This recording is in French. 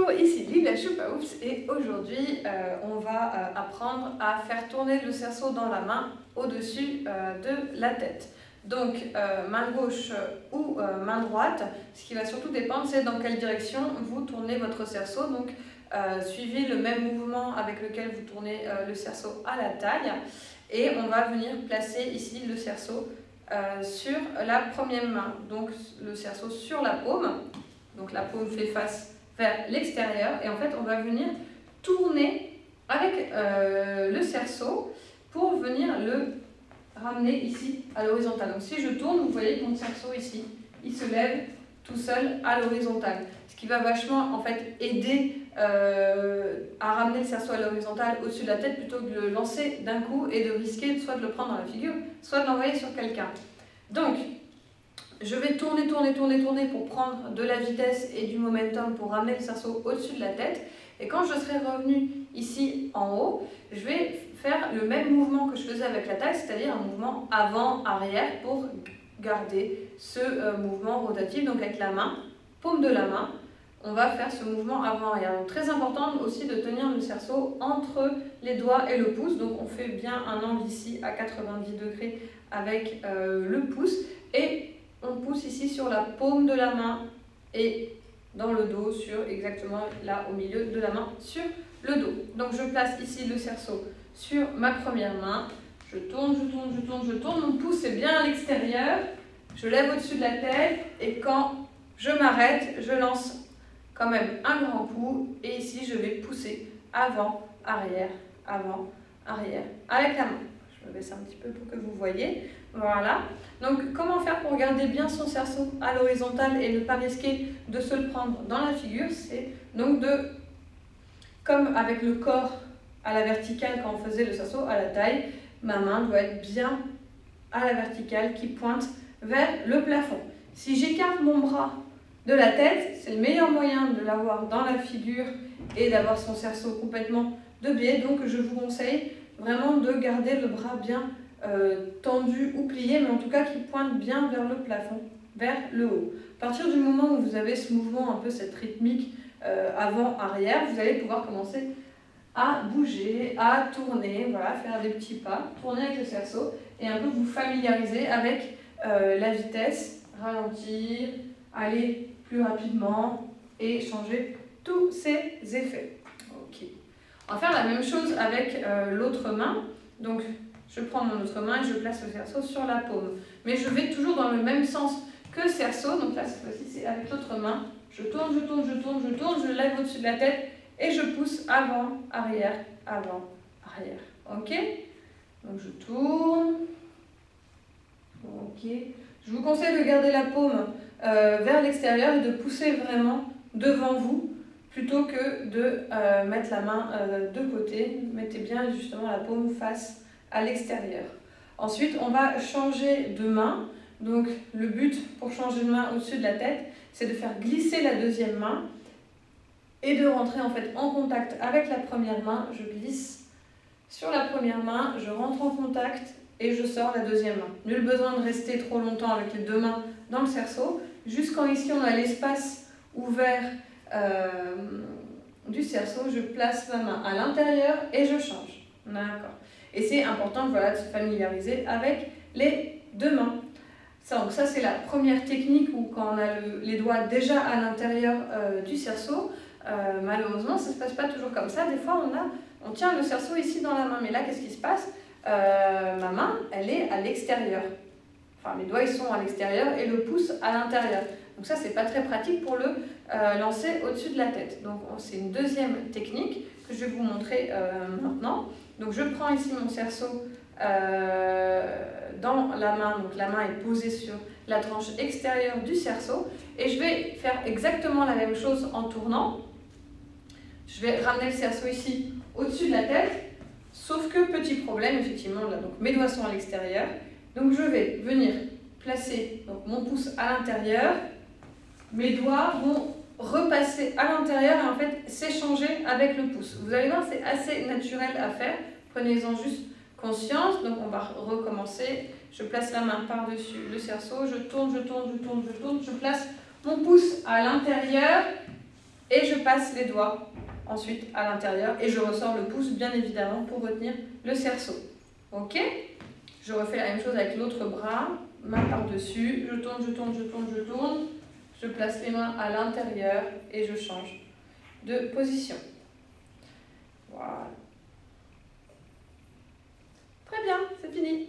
Bonjour, ici Lila Choupa-Oups et aujourd'hui on va apprendre à faire tourner le cerceau dans la main au-dessus de la tête. Donc main gauche ou main droite, ce qui va surtout dépendre c'est dans quelle direction vous tournez votre cerceau. Donc suivez le même mouvement avec lequel vous tournez le cerceau à la taille et on va venir placer ici le cerceau sur la première main, donc le cerceau sur la paume. Donc la paume fait face vers l'extérieur et en fait on va venir tourner avec le cerceau pour venir le ramener ici à l'horizontale. Donc si je tourne, vous voyez que mon cerceau ici, il se lève tout seul à l'horizontale. Ce qui va vachement en fait aider à ramener le cerceau à l'horizontale au-dessus de la tête plutôt que de le lancer d'un coup et de risquer soit de le prendre dans la figure, soit de l'envoyer sur quelqu'un. Donc je vais tourner pour prendre de la vitesse et du momentum pour ramener le cerceau au-dessus de la tête. Et quand je serai revenu ici en haut, je vais faire le même mouvement que je faisais avec la taille, c'est-à-dire un mouvement avant-arrière pour garder ce mouvement rotatif. Donc avec la main, paume de la main, on va faire ce mouvement avant-arrière. Donc très important aussi de tenir le cerceau entre les doigts et le pouce. Donc on fait bien un angle ici à 90 degrés avec le pouce. Et on pousse ici sur la paume de la main et dans le dos, sur exactement là au milieu de la main, sur le dos. Donc je place ici le cerceau sur ma première main. Je tourne, mon pouce est bien à l'extérieur. Je lève au-dessus de la tête et quand je m'arrête, je lance quand même un grand coup. Et ici, je vais pousser avant, arrière, avec la main. Je me baisse un petit peu pour que vous voyez. Voilà. Donc, comment faire pour garder bien son cerceau à l'horizontale et ne pas risquer de se le prendre dans la figure? C'est donc de, comme avec le corps à la verticale quand on faisait le cerceau à la taille, ma main doit être bien à la verticale qui pointe vers le plafond. Si j'écarte mon bras de la tête, c'est le meilleur moyen de l'avoir dans la figure et d'avoir son cerceau complètement de biais. Donc, je vous conseille vraiment de garder le bras bien tendu ou plié, mais en tout cas qui pointe bien vers le plafond, vers le haut. À partir du moment où vous avez ce mouvement, un peu cette rythmique avant-arrière, vous allez pouvoir commencer à bouger, à tourner, voilà, faire des petits pas, tourner avec le cerceau et un peu vous familiariser avec la vitesse, ralentir, aller plus rapidement et changer tous ces effets. Ok. On va faire la même chose avec l'autre main. Donc, je prends mon autre main et je place le cerceau sur la paume. Mais je vais toujours dans le même sens que le cerceau. Donc là, cette fois-ci, c'est avec l'autre main. Je tourne, je lève au-dessus de la tête et je pousse avant, arrière. Ok? Donc, je tourne. Ok. Je vous conseille de garder la paume vers l'extérieur et de pousser vraiment devant vous plutôt que de mettre la main de côté. Mettez bien justement la paume face à l'extérieur. Ensuite, on va changer de main. Donc, le but pour changer de main au-dessus de la tête, c'est de faire glisser la deuxième main et de rentrer en fait en contact avec la première main. Je glisse sur la première main, je rentre en contact et je sors la deuxième main. Nul besoin de rester trop longtemps avec les deux mains dans le cerceau. Jusqu'en ici, on a l'espace ouvert du cerceau. Je place ma main à l'intérieur et je change. D'accord. Et c'est important voilà, de se familiariser avec les deux mains. Donc ça, c'est la première technique où quand on a les doigts déjà à l'intérieur du cerceau, malheureusement, ça ne se passe pas toujours comme ça. Des fois, on tient le cerceau ici dans la main. Mais là, qu'est-ce qui se passe? Ma main, elle est à l'extérieur. Enfin, mes doigts, ils sont à l'extérieur et le pouce à l'intérieur. Donc ça, c'est pas très pratique pour le lancer au-dessus de la tête. Donc c'est une deuxième technique que je vais vous montrer maintenant. Donc je prends ici mon cerceau dans la main. Donc la main est posée sur la tranche extérieure du cerceau. Et je vais faire exactement la même chose en tournant. Je vais ramener le cerceau ici au-dessus de la tête. Sauf que petit problème, effectivement, là, donc mes doigts sont à l'extérieur. Donc je vais venir placer donc, mon pouce à l'intérieur. Mes doigts vont repasser à l'intérieur et en fait s'échanger avec le pouce. Vous allez voir, c'est assez naturel à faire. Prenez-en juste conscience. Donc on va recommencer. Je place la main par-dessus le cerceau. Je tourne. Je place mon pouce à l'intérieur Et je passe les doigts ensuite à l'intérieur et je ressors le pouce bien évidemment pour retenir le cerceau. Ok? Je refais la même chose avec l'autre bras, main par-dessus, je tourne, je tourne, je tourne, je tourne, je place les mains à l'intérieur et je change de position. Voilà. Très bien, c'est fini.